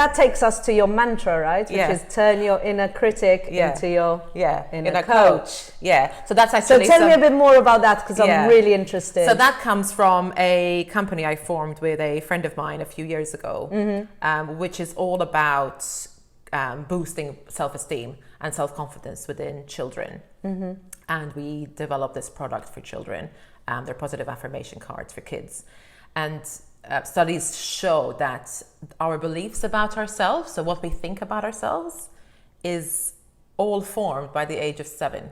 that takes us to your mantra, right? Which is turn your inner critic into your inner coach. Yeah. So that's actually. So tell me a bit more about that, because I'm really interested. So that comes from a company I formed with a friend of mine a few years ago, which is all about boosting self-esteem and self-confidence within children. And we developed this product for children. They're positive affirmation cards for kids. And studies show that our beliefs about ourselves, so what we think about ourselves, is all formed by the age of 7.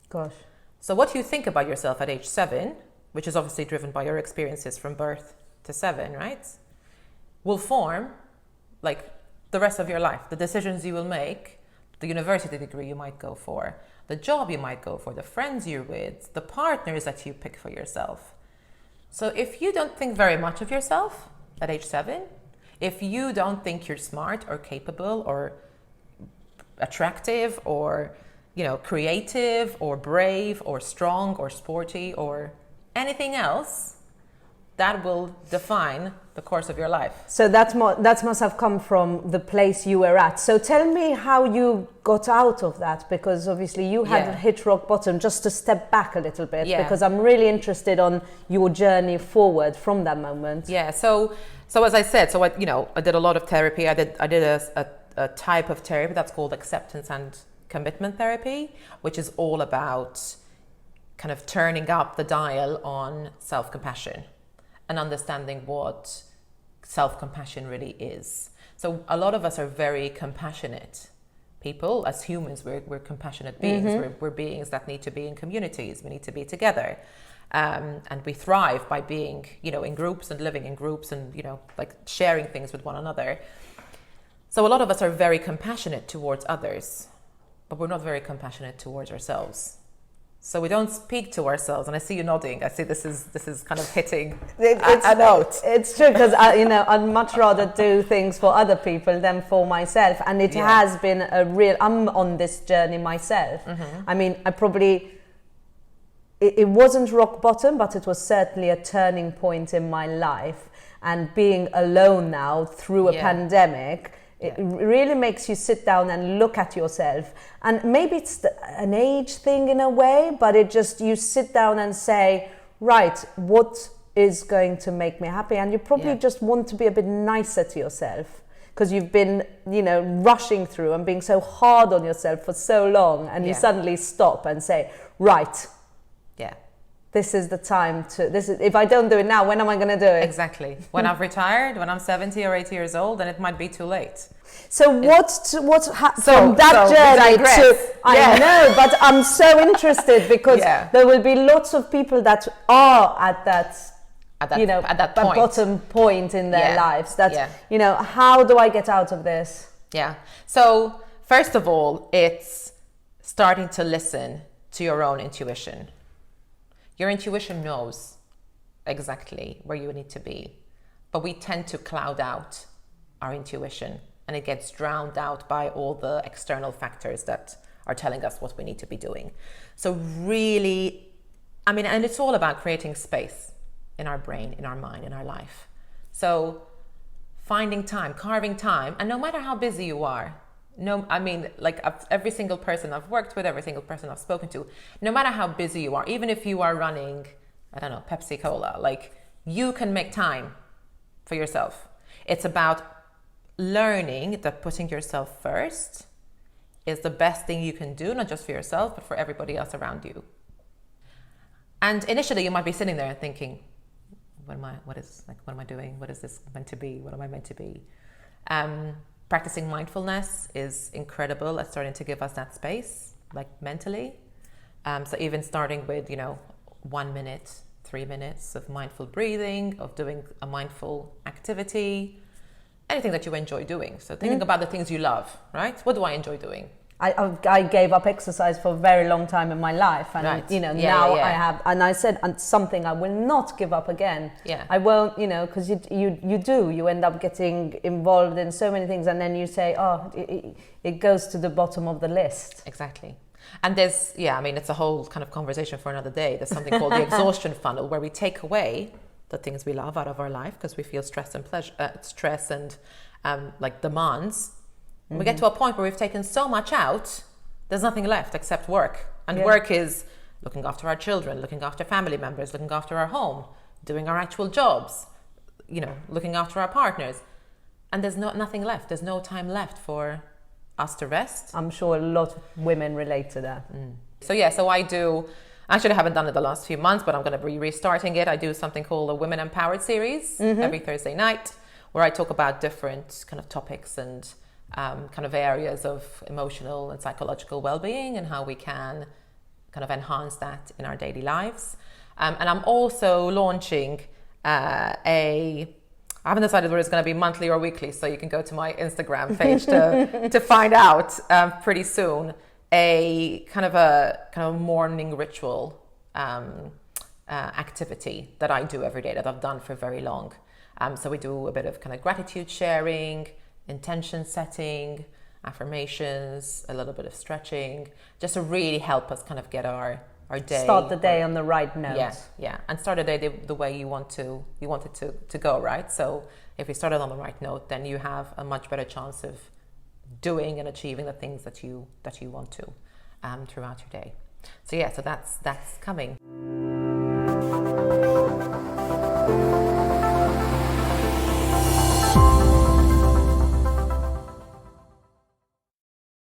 Gosh. So what you think about yourself at age 7, which is obviously driven by your experiences from birth to 7, right, will form like the rest of your life. The decisions you will make, the university degree you might go for, the job you might go for, the friends you're with, the partners that you pick for yourself. So if you don't think very much of yourself at age 7, if you don't think you're smart or capable or attractive or, you know, creative or brave or strong or sporty or anything else, that will define the course of your life. So that must have come from the place you were at. So tell me how you got out of that, because obviously you had hit rock bottom. Just to step back a little bit, because I'm really interested on your journey forward from that moment. Yeah. So as I said, I did a lot of therapy. I did a type of therapy that's called acceptance and commitment therapy, which is all about kind of turning up the dial on self-compassion and understanding what self-compassion really is. So a lot of us are very compassionate people. As humans, we're compassionate beings. We're beings that need to be in communities. We need to be together. And we thrive by being, in groups and living in groups and, like sharing things with one another. So a lot of us are very compassionate towards others, but we're not very compassionate towards ourselves. So we don't speak to ourselves, and I see you nodding. I see this is kind of hitting a note. It's true, because I'd much rather do things for other people than for myself, and it has been I'm on this journey myself. I mean, it wasn't rock bottom, but it was certainly a turning point in my life. And being alone now through a pandemic, it really makes you sit down and look at yourself. And maybe it's an age thing in a way, but you sit down and say, right, what is going to make me happy? And you probably just want to be a bit nicer to yourself, because you've been, rushing through and being so hard on yourself for so long, and you suddenly stop and say, right, this is the time if I don't do it now, when am I going to do it? Exactly. When I've retired, when I'm 70 or 80 years old, then it might be too late. So from that journey to, I know, but I'm so interested, because there will be lots of people that are at that bottom point in their lives. How do I get out of this? Yeah. So first of all, it's starting to listen to your own intuition. Your intuition knows exactly where you need to be, but we tend to cloud out our intuition, and it gets drowned out by all the external factors that are telling us what we need to be doing. So really, and it's all about creating space in our brain, in our mind, in our life. So finding time, carving time, and no matter how busy you are, every single person I've worked with, every single person I've spoken to, no matter how busy you are, even if you are running, Pepsi Cola, you can make time for yourself. It's about learning that putting yourself first is the best thing you can do, not just for yourself, but for everybody else around you. And initially you might be sitting there and thinking, what am I doing? What is this meant to be? What am I meant to be? Practicing mindfulness is incredible at starting to give us that space, mentally. So even starting with, 1 minute, 3 minutes of mindful breathing, of doing a mindful activity, anything that you enjoy doing. So thinking about the things you love, right? What do I enjoy doing? I gave up exercise for a very long time in my life, and I have, and I said, and something I will not give up again. I won't, because you end up getting involved in so many things, and then you say, it goes to the bottom of the list. Exactly. And there's it's a whole kind of conversation for another day. There's something called the exhaustion funnel, where we take away the things we love out of our life because we feel stress and pleasure, stress and like demands. We get to a point where we've taken so much out, there's nothing left except work. And work is looking after our children, looking after family members, looking after our home, doing our actual jobs, you know, looking after our partners. And there's nothing left. There's no time left for us to rest. I'm sure a lot of women relate to that. So I do, actually I haven't done it the last few months, but I'm going to be restarting it. I do something called a Women Empowered series every Thursday night, where I talk about different kind of topics and kind of areas of emotional and psychological well-being and how we can kind of enhance that in our daily lives. And I'm also launching I haven't decided whether it's going to be monthly or weekly, so you can go to my Instagram page to find out pretty soon. A kind of morning ritual activity that I do every day that I've done for very long. So we do a bit of kind of gratitude sharing, intention setting, affirmations, a little bit of stretching, just to really help us kind of get our day. Start the day on the right note. Yeah, and start the day the way you want it to go, right? So if we started on the right note, then you have a much better chance of doing and achieving the things that you want to throughout your day. So that's coming.